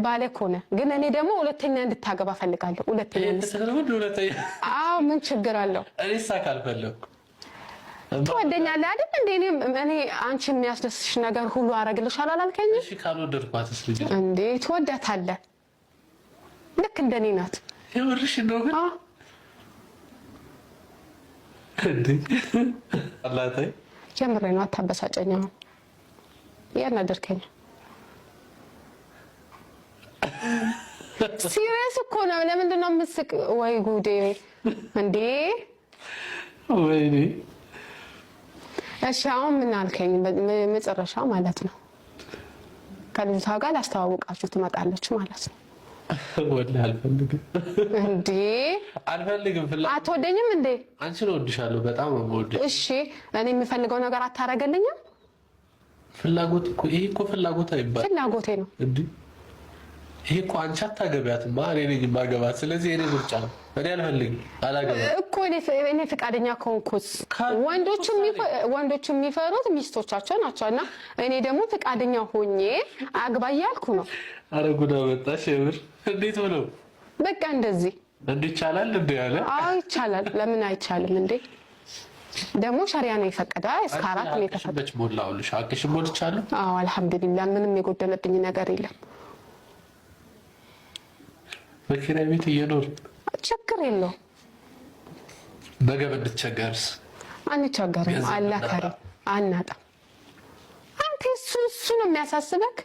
ባለ ከሆነ ግን እኔ ደግሞ ሁለተኛ እንድታገባ ፈልጋለሁ ሁለተኛ አዎ ምን ችግር አለው እኔስ ካልፈለኩ ትወደኛለህ አይደል እንዴ እኔ አንቺ የሚያስደስሽ ነገር ሁሉ አረግልሻለሁ አላልከኝ እሺ ካልወደድኳትስ ልጅ እንዴ ትወዳታለህ ልክ እንደኔ ናት ይወርሽ ነው ግን እንዴ አላታይ ጀምሬ ነው አታበሳጨኝ ነው ያናደርከኝ ሲሪየስ እኮ ነው ለምንድን ነው የምትስቅ ወይ ጉዴ እንዴ ወይኔ እሺ አሁን ምን አልከኝ መጨረሻ ማለት ነው ከልጅቷ ጋር ላስተዋውቃችሁ ትመጣለች ማለት ነው ወላሂ አልፈልግም እንዴ አልፈልግም አትወደኝም እንዴ አንቺ ነው ወድሻለሁ በጣም ወድሽ እሺ እኔ የምፈልገው ነገር አታረገልኝም ፍላጎት እኮ ይሄ እኮ ፍላጎት አይባል ፍላጎቴ ነው እንዴ ይሄ እኮ አንቺ አታገቢያትማ እኔ ነኝ ማገባት ስለዚህ እኔ ምርጫ ነው እኔ አልፈልግም አላገባም እኮ እኔ ፍቃደኛ ከሆንኩስ ወንዶች የሚፈሩት ሚስቶቻቸው ናቸውና እኔ ደግሞ ፍቃደኛ ሆኜ አግባ እያልኩ ነው አረ ጉዳ መጣሽ የምር እንዴት ሆኖ በቃ እንደዚህ ይቻላል እንዴ ያለ አዎ ይቻላል ለምን አይቻልም እንዴ ደግሞ ሸሪዓ ነው የፈቀደው እስከ 4 ነው የተፈቀደው ሞላውልሽ አቅሽ ሞልቻለሁ አዎ አልহামዱሊላህ ምንም የጎደለብኝ ነገር የለም በኪራይ ቤት እየኖር ችግር የለው ነገ ብትቸገርስ አንቸገርም አላህ ከሪም አናጣ አንተ እሱ ነው የሚያሳስበክ